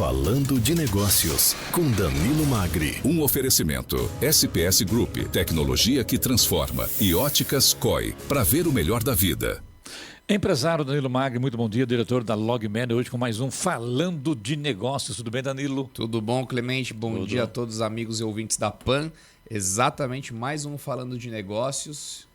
Falando de Negócios, com Danilo Magri. Um oferecimento. SPS Group, tecnologia que transforma. E Óticas COI, para ver o melhor da vida. Empresário Danilo Magri, muito bom dia, diretor da Logman, hoje com mais um Falando de Negócios. Tudo bem, Danilo? Tudo bom, Clemente? Bom dia a todos os amigos e ouvintes da PAN. Exatamente, mais um Falando de Negócios,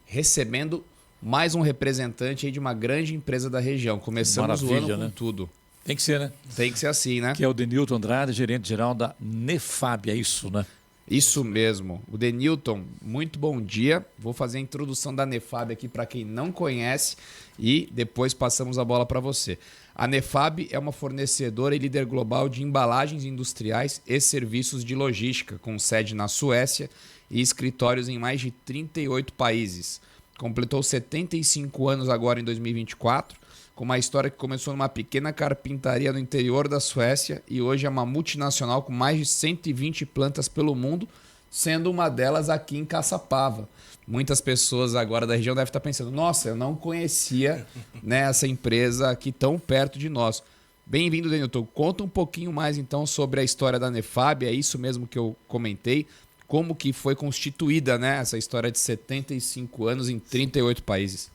recebendo mais um representante aí de uma grande empresa da região. Começamos o ano com tudo. Tem que ser, né? Tem que ser assim, né? Que é o Denilton Andrade, gerente-geral da Nefab, é isso, né? Isso mesmo. O Denilton, muito bom dia. Vou fazer a introdução da Nefab aqui para quem não conhece e depois passamos a bola para você. A Nefab é uma fornecedora e líder global de embalagens industriais e serviços de logística, com sede na Suécia e escritórios em mais de 38 países. Completou 75 anos agora em 2024, com uma história que começou numa pequena carpintaria no interior da Suécia e hoje é uma multinacional com mais de 120 plantas pelo mundo, sendo uma delas aqui em Caçapava. Muitas pessoas agora da região devem estar pensando, nossa, eu não conhecia, né, essa empresa aqui tão perto de nós. Bem-vindo, Denilton. Conta um pouquinho mais então sobre a história da Nefab, é isso mesmo que eu comentei, como que foi constituída, né, essa história de 75 anos em 38 países.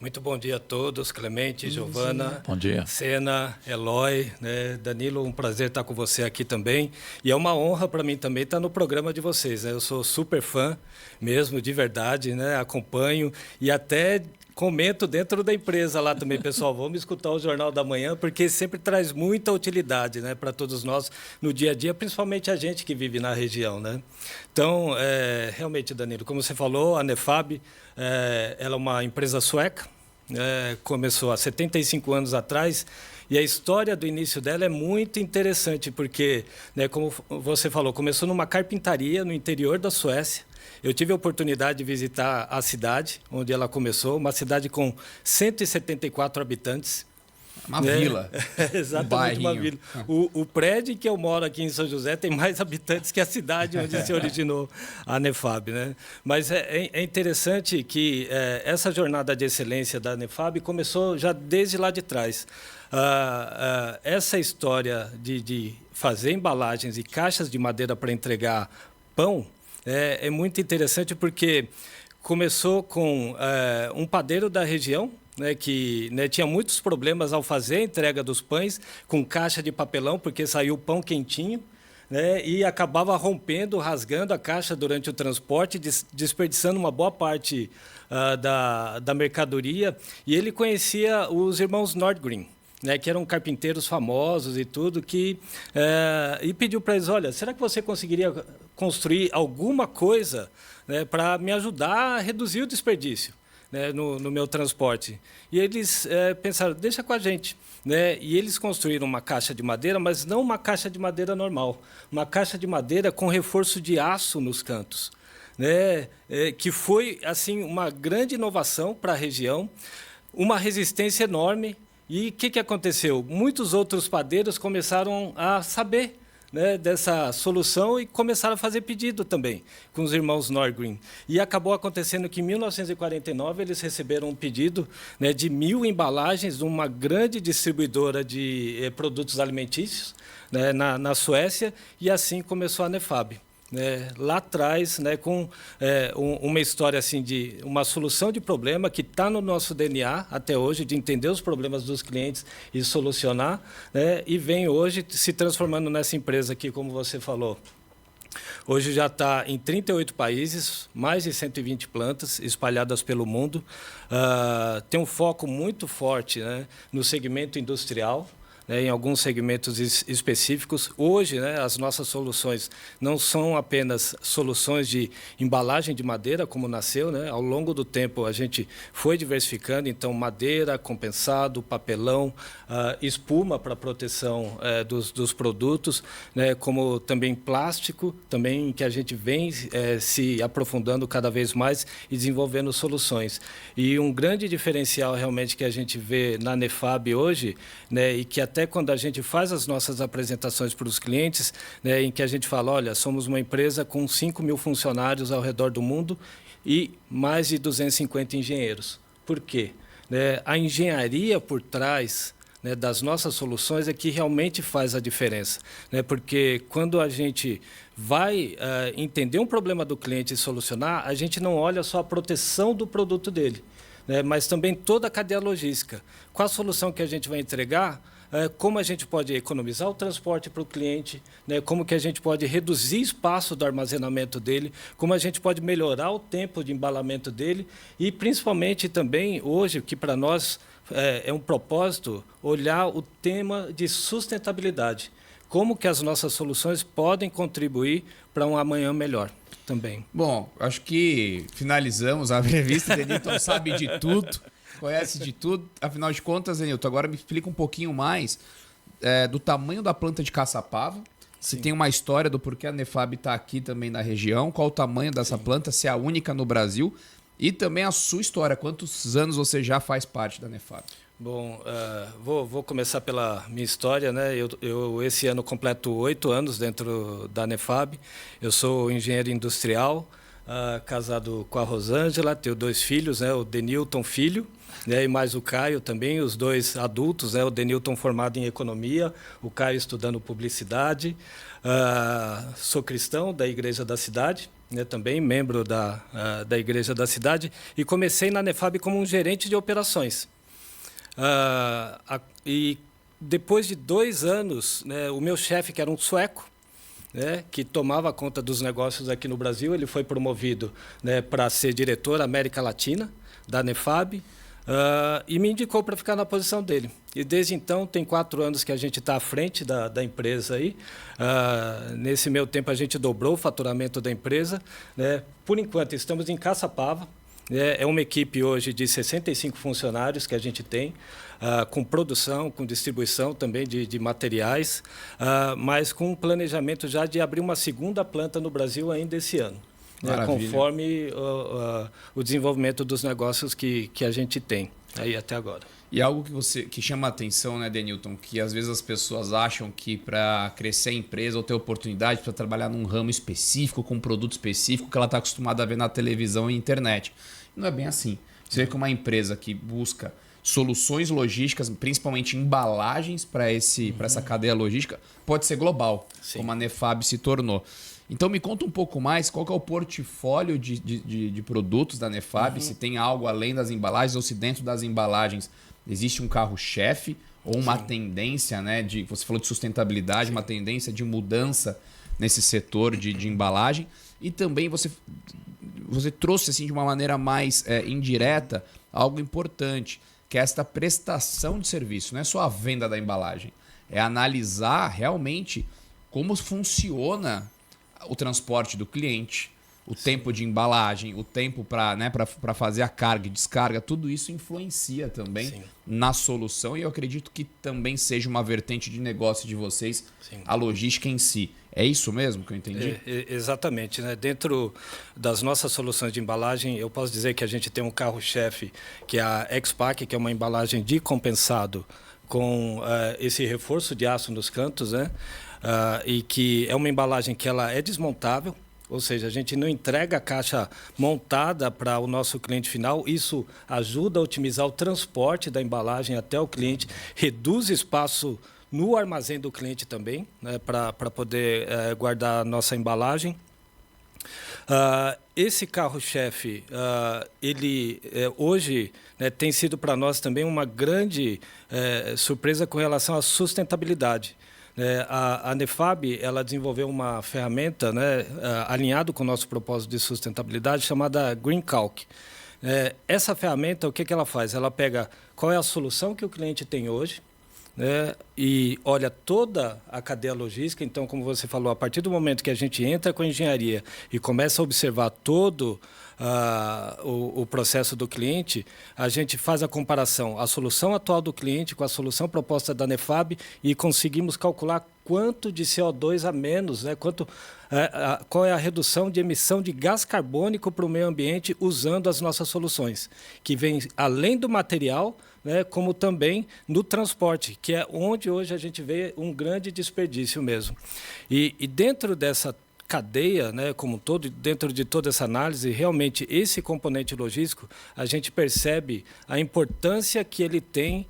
Muito bom dia a todos, Clemente, Giovana, bom dia. Sena, Eloy, né? Danilo, um prazer estar com você aqui também. E é uma honra para mim também estar no programa de vocês, né? Eu sou super fã mesmo, de verdade, né? Acompanho e até comento dentro da empresa lá também, pessoal. Vamos escutar o Jornal da Manhã, porque sempre traz muita utilidade, né, para todos nós no dia a dia, principalmente a gente que vive na região, né? Então, realmente, Danilo, como você falou, a Nefab, ela é uma empresa sueca, começou há 75 anos atrás, e a história do início dela é muito interessante, porque, né, como você falou, começou numa carpintaria no interior da Suécia. Eu tive a oportunidade de visitar a cidade onde ela começou, uma cidade com 174 habitantes. Uma vila. Exatamente, uma vila. O prédio que eu moro aqui em São José tem mais habitantes que a cidade onde se originou a Nefab, né? Mas é interessante que essa jornada de excelência da Nefab começou já desde lá de trás. Essa história de fazer embalagens e caixas de madeira para entregar pão é muito interessante porque começou com um padeiro da região, né, que, né, tinha muitos problemas ao fazer a entrega dos pães com caixa de papelão, porque saiu o pão quentinho, né, e acabava rompendo, rasgando a caixa durante o transporte, desperdiçando uma boa parte da mercadoria. E ele conhecia os irmãos Nordgren, né, que eram carpinteiros famosos e tudo, e pediu para eles, olha, será que você conseguiria construir alguma coisa, né, para me ajudar a reduzir o desperdício, né, no meu transporte? E eles pensaram, deixa com a gente. Né? E eles construíram uma caixa de madeira, mas não uma caixa de madeira normal, uma caixa de madeira com reforço de aço nos cantos, né? Que foi assim, uma grande inovação para a região, uma resistência enorme. E o que aconteceu? Muitos outros padeiros começaram a saber, né, dessa solução e começaram a fazer pedido também com os irmãos Nordgren. E acabou acontecendo que em 1949 eles receberam um pedido, né, de 1.000 embalagens de uma grande distribuidora de produtos alimentícios, né, na Suécia, e assim começou a Nefab. Lá atrás, né, com uma história assim de uma solução de problema que está no nosso DNA até hoje, de entender os problemas dos clientes e solucionar, né, e vem hoje se transformando nessa empresa aqui, como você falou. Hoje já está em 38 países, mais de 120 plantas espalhadas pelo mundo. Tem um foco muito forte, né, no segmento industrial, né, em alguns segmentos específicos. Hoje, né, as nossas soluções não são apenas soluções de embalagem de madeira, como nasceu, né? Ao longo do tempo, a gente foi diversificando, então, madeira, compensado, papelão, espuma para proteção dos produtos, né, como também plástico, também que a gente vem se aprofundando cada vez mais e desenvolvendo soluções. E um grande diferencial realmente que a gente vê na Nefab hoje, né, e que até quando a gente faz as nossas apresentações para os clientes, né, em que a gente fala, olha, somos uma empresa com 5.000 funcionários ao redor do mundo e mais de 250 engenheiros. Por quê? A engenharia por trás né, das nossas soluções é que realmente faz a diferença, né? Porque quando a gente vai entender um problema do cliente e solucionar, a gente não olha só a proteção do produto dele, né, mas também toda a cadeia logística. Qual a solução que a gente vai entregar? Como a gente pode economizar o transporte para o cliente, né, como que a gente pode reduzir espaço do armazenamento dele, como a gente pode melhorar o tempo de embalamento dele e, principalmente, também, hoje, que para nós é um propósito, olhar o tema de sustentabilidade. Como que as nossas soluções podem contribuir para um amanhã melhor também. Bom, acho que finalizamos a entrevista. Denilton sabe de tudo, conhece de tudo. Afinal de contas, Denilton, agora me explica um pouquinho mais do tamanho da planta de Caçapava. Se tem uma história do porquê a Nefab está aqui também na região, qual o tamanho dessa planta, se é a única no Brasil, e também a sua história. Quantos anos você já faz parte da Nefab? Bom, vou começar pela minha história, né? Eu esse ano completo 8 anos dentro da Nefab. Eu sou engenheiro industrial, casado com a Rosângela, tenho 2 filhos, né? O Denilton filho, né? E mais o Caio também, os 2 adultos, né? O Denilton formado em economia, o Caio estudando publicidade. Sou cristão da Igreja da Cidade, né? Também membro da Igreja da Cidade, e comecei na Nefab como um gerente de operações. E depois de 2 anos, né, o meu chefe, que era um sueco, né, que tomava conta dos negócios aqui no Brasil, ele foi promovido, né, para ser diretor América Latina da Nefab, e me indicou para ficar na posição dele. E desde então, tem 4 anos que a gente está à frente da empresa aí. Nesse meio tempo, a gente dobrou o faturamento da empresa, né? Por enquanto, estamos em Caçapava. É uma equipe hoje de 65 funcionários que a gente tem, com produção, com distribuição também de materiais, mas com um planejamento já de abrir uma segunda planta no Brasil ainda esse ano, né, conforme o desenvolvimento dos negócios que a gente tem aí até agora. E algo que chama a atenção, né, Denilton, que às vezes as pessoas acham que para crescer a empresa ou ter oportunidade para trabalhar num ramo específico, com um produto específico que ela está acostumada a ver na televisão e internet. Não é bem assim. Você vê que uma empresa que busca soluções logísticas, principalmente embalagens para essa cadeia logística, pode ser global, sim, como a Nefab se tornou. Então me conta um pouco mais qual que é o portfólio de produtos da Nefab, se tem algo além das embalagens ou se dentro das embalagens existe um carro-chefe ou uma tendência, né, você falou de sustentabilidade, uma tendência de mudança nesse setor de embalagem. E também você trouxe assim, de uma maneira mais indireta algo importante, que é esta prestação de serviço. Não é só a venda da embalagem, é analisar realmente como funciona o transporte do cliente, o tempo de embalagem, o tempo para fazer a carga e descarga, tudo isso influencia também na solução, e eu acredito que também seja uma vertente de negócio de vocês, a logística em si. É isso mesmo que eu entendi? Exatamente, né? Dentro das nossas soluções de embalagem, eu posso dizer que a gente tem um carro-chefe, que é a X-Pack, que é uma embalagem de compensado com esse reforço de aço nos cantos, né? E que é uma embalagem que ela é desmontável, ou seja, a gente não entrega a caixa montada para o nosso cliente final. Isso ajuda a otimizar o transporte da embalagem até o cliente, reduz espaço no armazém do cliente também, né, para poder guardar a nossa embalagem. Esse carro-chefe, ele hoje, né, tem sido para nós também uma grande surpresa com relação à sustentabilidade. A Nefab, ela desenvolveu uma ferramenta, né, alinhado com o nosso propósito de sustentabilidade, chamada Green Calc. Essa ferramenta, o que ela faz? Ela pega qual é a solução que o cliente tem hoje, né, e olha toda a cadeia logística. Então, como você falou, a partir do momento que a gente entra com a engenharia e começa a observar todo o processo do cliente, a gente faz a comparação, a solução atual do cliente com a solução proposta da Nefab, e conseguimos calcular quanto de CO2 a menos, né, qual é a redução de emissão de gás carbônico para o meio ambiente usando as nossas soluções, que vem além do material, né, como também no transporte, que é onde hoje a gente vê um grande desperdício mesmo. E dentro dessa cadeia, né, como um todo, dentro de toda essa análise, realmente esse componente logístico, a gente percebe a importância que ele tem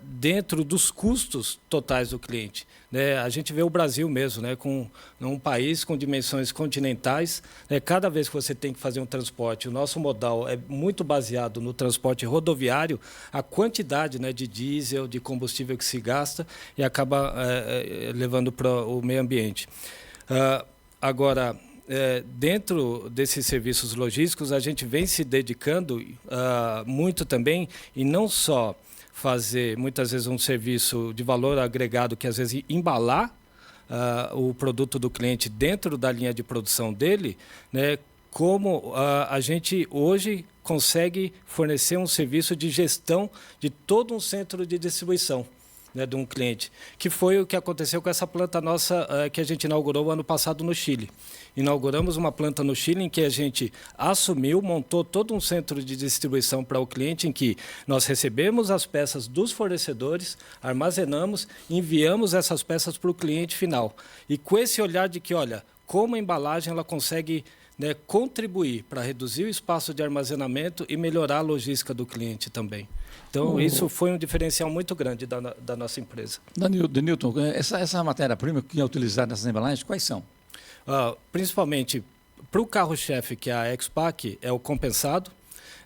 dentro dos custos totais do cliente. Né? A gente vê o Brasil mesmo, né, com um país com dimensões continentais. Né? Cada vez que você tem que fazer um transporte, o nosso modal é muito baseado no transporte rodoviário, a quantidade, né, de diesel, de combustível que se gasta e acaba levando para o meio ambiente. Agora, dentro desses serviços logísticos, a gente vem se dedicando muito também, e não só fazer, muitas vezes, um serviço de valor agregado, que às vezes embalar o produto do cliente dentro da linha de produção dele, né, como a gente hoje consegue fornecer um serviço de gestão de todo um centro de distribuição, né, de um cliente, que foi o que aconteceu com essa planta nossa que a gente inaugurou ano passado no Chile. Inauguramos uma planta no Chile em que a gente assumiu, montou todo um centro de distribuição para o cliente, em que nós recebemos as peças dos fornecedores, armazenamos, enviamos essas peças para o cliente final. E com esse olhar de que, olha, como a embalagem ela consegue, né, contribuir para reduzir o espaço de armazenamento e melhorar a logística do cliente também. Então, isso foi um diferencial muito grande da nossa empresa. Denilton, essa matéria-prima que é utilizada nessas embalagens, quais são? Principalmente para o carro-chefe, que é a Expac, é o compensado.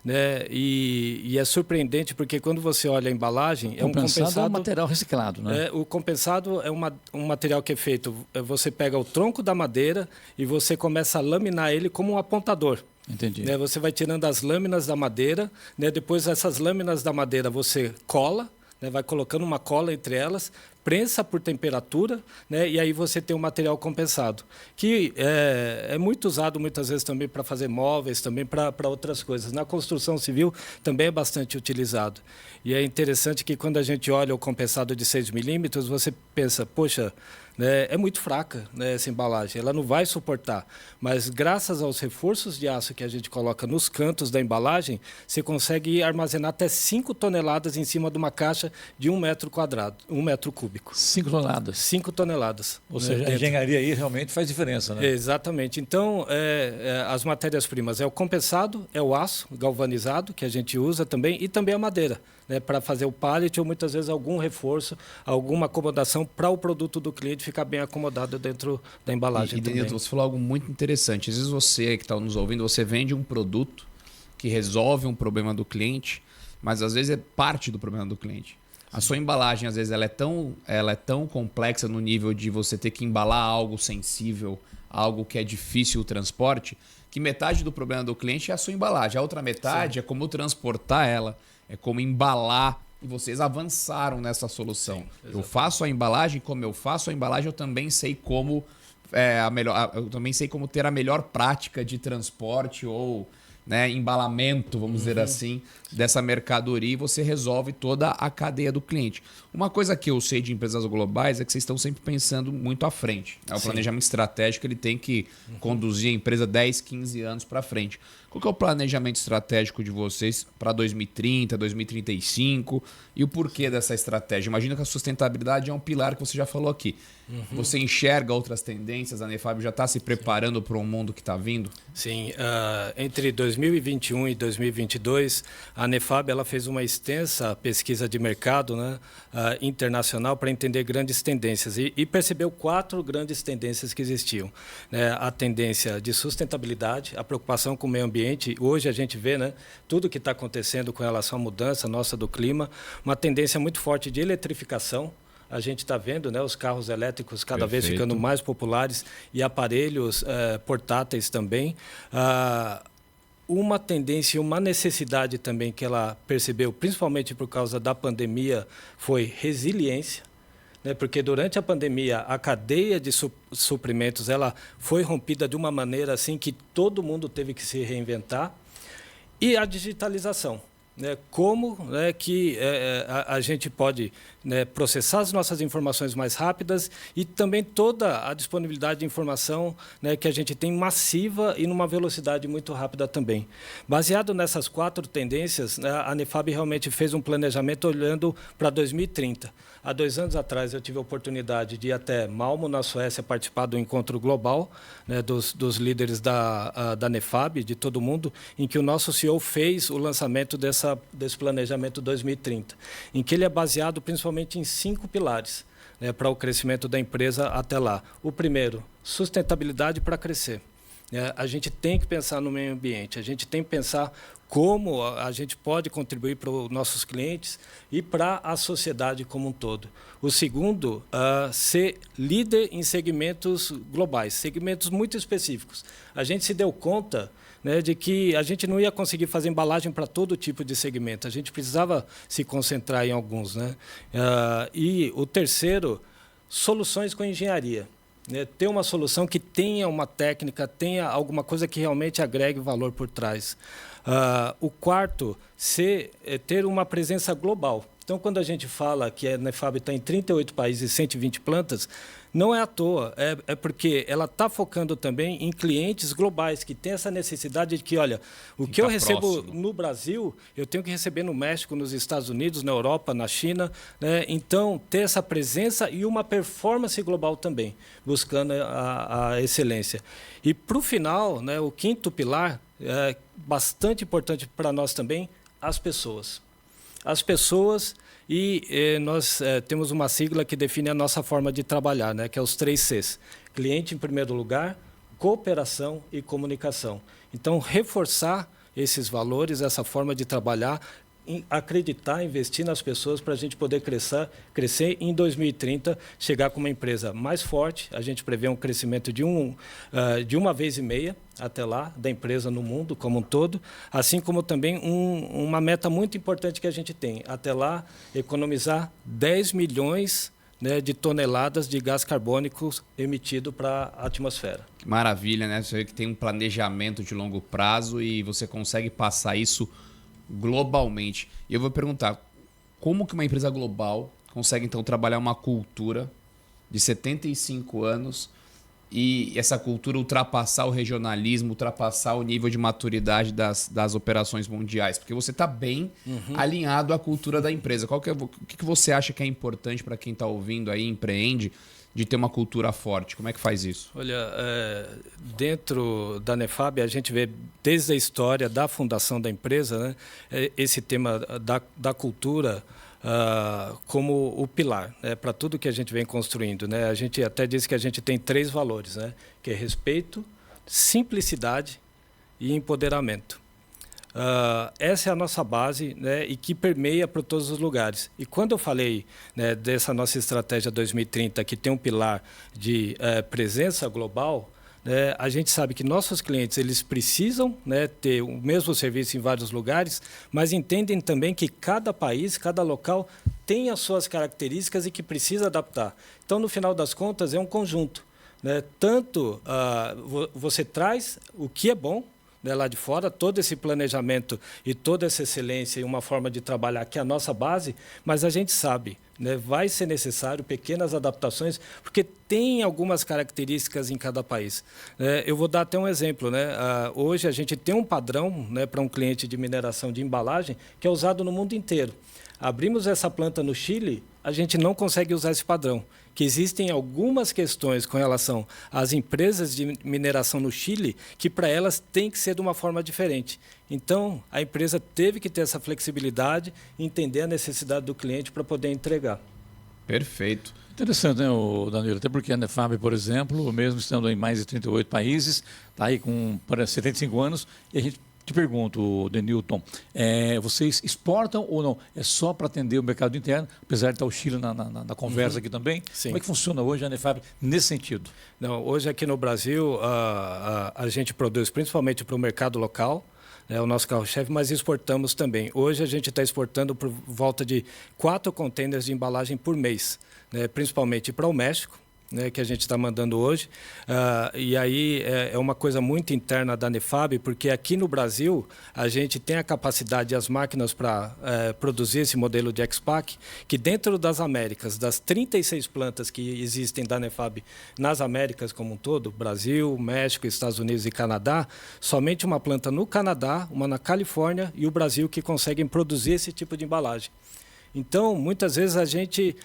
Né? E é surpreendente porque quando você olha a embalagem... Compensado é um material reciclado, né? O compensado é um material que é feito... Você pega o tronco da madeira e você começa a laminar ele como um apontador. Entendi. Né? Você vai tirando as lâminas da madeira, né? Depois essas lâminas da madeira você cola, né? Vai colocando uma cola entre elas, prensa por temperatura, né? E aí você tem um material compensado, que é muito usado muitas vezes também para fazer móveis, também para outras coisas. Na construção civil também é bastante utilizado. E é interessante que quando a gente olha o compensado de 6 milímetros, você pensa, poxa, né, é muito fraca, né, essa embalagem, ela não vai suportar. Mas graças aos reforços de aço que a gente coloca nos cantos da embalagem, você consegue armazenar até 5 toneladas em cima de uma caixa de 1 metro quadrado, 1 metro cúbico. 5 toneladas? 5 toneladas. Ou seja, a engenharia aí realmente faz diferença, né? Exatamente. Então, as matérias-primas é o compensado, é o aço galvanizado, que a gente usa também, e também a madeira, né, para fazer o pallet ou muitas vezes algum reforço, alguma acomodação para o produto do cliente ficar bem acomodado dentro da embalagem também. Denilton, você falou algo muito interessante. Às vezes você que está nos ouvindo, você vende um produto que resolve um problema do cliente, mas às vezes é parte do problema do cliente. A sua embalagem, às vezes, ela é tão complexa no nível de você ter que embalar algo sensível, algo que é difícil o transporte, que metade do problema do cliente é a sua embalagem. A outra metade é como transportar ela, é como embalar. E vocês avançaram nessa solução. Sim, eu faço a embalagem, como eu faço a embalagem, eu também sei como eu também sei como ter a melhor prática de transporte ou, né, embalamento, vamos dizer assim, dessa mercadoria, e você resolve toda a cadeia do cliente. Uma coisa que eu sei de empresas globais é que vocês estão sempre pensando muito à frente. O planejamento estratégico ele tem que conduzir a empresa 10, 15 anos para frente. Qual que é o planejamento estratégico de vocês para 2030, 2035 e o porquê dessa estratégia? Imagina que a sustentabilidade é um pilar que você já falou aqui. Você enxerga outras tendências? A Nefab já está se preparando para um mundo que está vindo? Sim. Entre 2021 e 2022, a Nefab ela fez uma extensa pesquisa de mercado, né, internacional para entender grandes tendências e percebeu 4 grandes tendências que existiam. A tendência de sustentabilidade, a preocupação com o meio ambiente. Hoje a gente vê, né, tudo que está acontecendo com relação à mudança nossa do clima, uma tendência muito forte de eletrificação. A gente está vendo, né, os carros elétricos cada vez ficando mais populares e aparelhos portáteis também. Uma tendência e uma necessidade também que ela percebeu, principalmente por causa da pandemia, foi resiliência. Né, porque durante a pandemia, a cadeia de suprimentos ela foi rompida de uma maneira assim que todo mundo teve que se reinventar. E a digitalização. Né, como, né, que a gente pode, né, processar as nossas informações mais rápidas e também toda a disponibilidade de informação, né, que a gente tem massiva e numa velocidade muito rápida também. Baseado nessas 4 tendências, né, a Nefab realmente fez um planejamento olhando para 2030. Há 2 anos atrás, eu tive a oportunidade de ir até Malmo, na Suécia, participar do encontro global, né, dos líderes da Nefab, de todo mundo, em que o nosso CEO fez o lançamento desse planejamento 2030, em que ele é baseado principalmente em 5 pilares, né, para o crescimento da empresa até lá. O primeiro, sustentabilidade para crescer. A gente tem que pensar no meio ambiente, a gente tem que pensar como a gente pode contribuir para os nossos clientes e para a sociedade como um todo. O segundo, ser líder em segmentos globais, segmentos muito específicos. A gente se deu conta, né, de que a gente não ia conseguir fazer embalagem para todo tipo de segmento, a gente precisava se concentrar em alguns, né? E o terceiro, soluções com engenharia. Ter uma solução que tenha uma técnica, tenha alguma coisa que realmente agregue valor por trás. O quarto, ter uma presença global. Então, quando a gente fala que a Nefab está em 38 países e 120 plantas, não é à toa, é porque ela está focando também em clientes globais, que têm essa necessidade de que, olha, o que eu recebo no Brasil, eu tenho que receber no México, nos Estados Unidos, na Europa, na China, né? Então, ter essa presença e uma performance global também, buscando a excelência. E, para o final, né, o quinto pilar, bastante importante para nós também, as pessoas. As pessoas, e nós temos uma sigla que define a nossa forma de trabalhar, né, que é os 3 Cs. Cliente em primeiro lugar, cooperação e comunicação. Então, reforçar esses valores, essa forma de trabalhar, acreditar, investir nas pessoas para a gente poder crescer em 2030, chegar com uma empresa mais forte. A gente prevê um crescimento de 1,5 vezes até lá, da empresa no mundo como um todo, assim como também uma meta muito importante que a gente tem, até lá, economizar 10 milhões, né, de toneladas de gás carbônico emitido para a atmosfera. Maravilha, né? Você vê que tem um planejamento de longo prazo e você consegue passar isso globalmente. E eu vou perguntar, como que uma empresa global consegue, então, trabalhar uma cultura de 75 anos e essa cultura ultrapassar o regionalismo, ultrapassar o nível de maturidade das operações mundiais? Porque você está bem alinhado à cultura da empresa. O que você acha que é importante para quem está ouvindo aí, empreende, de ter uma cultura forte? Como é que faz isso? Olha, dentro da Nefab, a gente vê desde a história da fundação da empresa, né, esse tema da cultura como o pilar, né, para tudo que a gente vem construindo, né? A gente até diz que a gente tem 3 valores, né, que é respeito, simplicidade e empoderamento. Essa é a nossa base, né, e que permeia para todos os lugares. E quando eu falei, né, dessa nossa estratégia 2030, que tem um pilar de presença global, né, a gente sabe que nossos clientes eles precisam, né, ter o mesmo serviço em vários lugares, mas entendem também que cada país, cada local tem as suas características e que precisa adaptar. Então, no final das contas, é um conjunto, né? Tanto você traz o que é bom, né, lá de fora, todo esse planejamento e toda essa excelência e uma forma de trabalhar que é a nossa base, mas a gente sabe, né, vai ser necessário pequenas adaptações, porque tem algumas características em cada país. Eu vou dar até um exemplo, né? Hoje a gente tem um padrão, né, para um cliente de mineração de embalagem que é usado no mundo inteiro. Abrimos essa planta no Chile, a gente não consegue usar esse padrão, que existem algumas questões com relação às empresas de mineração no Chile que para elas tem que ser de uma forma diferente. Então, a empresa teve que ter essa flexibilidade, entender a necessidade do cliente para poder entregar. Perfeito. Interessante, né, Danilo? Até porque a Nefab, por exemplo, mesmo estando em mais de 38 países, está aí com 75 anos, e a gente te pergunto, Denilton, vocês exportam ou não? É só para atender o mercado interno, apesar de estar o Chile na conversa aqui também? Sim. Como é que funciona hoje a Nefab nesse sentido? Não, hoje aqui no Brasil, a gente produz principalmente para o mercado local, é o nosso carro-chefe, mas exportamos também. Hoje a gente está exportando por volta de 4 containers de embalagem por mês, né, principalmente para o México, né, que a gente está mandando hoje. E aí é uma coisa muito interna da Nefab, porque aqui no Brasil a gente tem a capacidade e as máquinas para produzir esse modelo de X-Pack, que dentro das Américas, das 36 plantas que existem da Nefab nas Américas como um todo, Brasil, México, Estados Unidos e Canadá, somente uma planta no Canadá, uma na Califórnia e o Brasil que conseguem produzir esse tipo de embalagem. Então, muitas vezes a gente,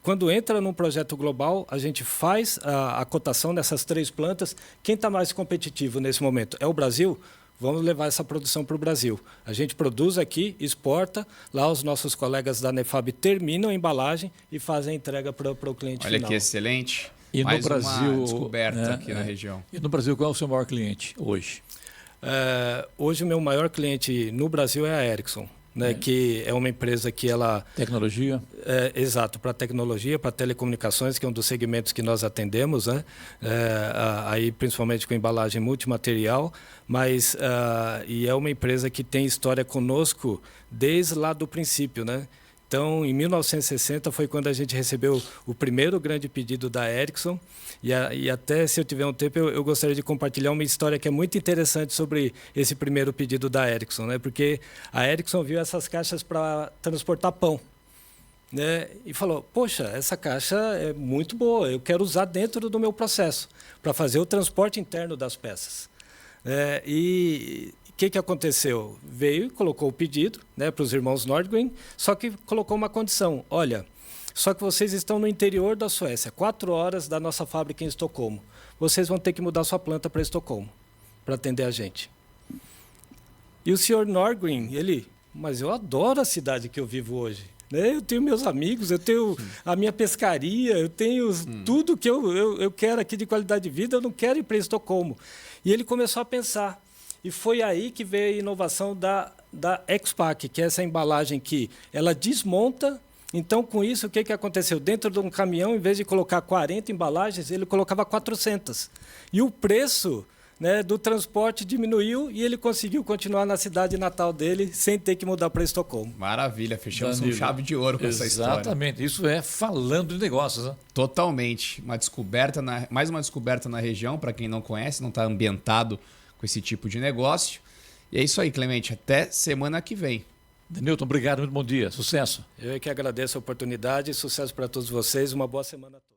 quando entra num projeto global, a gente faz a cotação dessas 3 plantas. Quem está mais competitivo nesse momento? É o Brasil? Vamos levar essa produção para o Brasil. A gente produz aqui, exporta, lá os nossos colegas da Nefab terminam a embalagem e fazem a entrega para o cliente final. Olha que excelente. E mais no Brasil, uma descoberta aqui na região. E no Brasil, qual é o seu maior cliente hoje? Hoje o meu maior cliente no Brasil é a Ericsson, né, que é uma empresa que ela... Tecnologia? Exato, para tecnologia, para telecomunicações, que é um dos segmentos que nós atendemos, né, aí principalmente com embalagem multimaterial, mas e é uma empresa que tem história conosco desde lá do princípio, né? Então, em 1960 foi quando a gente recebeu o primeiro grande pedido da Ericsson. E até, se eu tiver um tempo, eu gostaria de compartilhar uma história que é muito interessante sobre esse primeiro pedido da Ericsson, né? Porque a Ericsson viu essas caixas para transportar pão, né? E falou, poxa, essa caixa é muito boa, eu quero usar dentro do meu processo para fazer o transporte interno das peças. E o que aconteceu? Veio e colocou o pedido, né, para os irmãos Nordgren, só que colocou uma condição. Olha, só que vocês estão no interior da Suécia, 4 horas da nossa fábrica em Estocolmo. Vocês vão ter que mudar sua planta para Estocolmo, para atender a gente. E o senhor Nordgren, mas eu adoro a cidade que eu vivo hoje. Né? Eu tenho meus amigos, eu tenho a minha pescaria, eu tenho tudo que eu quero aqui de qualidade de vida, eu não quero ir para Estocolmo. E ele começou a pensar. E foi aí que veio a inovação da X-Pack, que é essa embalagem que ela desmonta. Então, com isso, o que aconteceu? Dentro de um caminhão, em vez de colocar 40 embalagens, ele colocava 400. E o preço, né, do transporte diminuiu e ele conseguiu continuar na cidade natal dele sem ter que mudar para Estocolmo. Maravilha, fechamos com chave de ouro com essa história. Exatamente, isso é falando de negócios. Né? Totalmente. Mais uma descoberta na região, para quem não conhece, não está ambientado com esse tipo de negócio. E é isso aí, Clemente. Até semana que vem. Denilton, obrigado, muito bom dia. Sucesso. Eu é que agradeço a oportunidade. Sucesso para todos vocês. Uma boa semana a todos.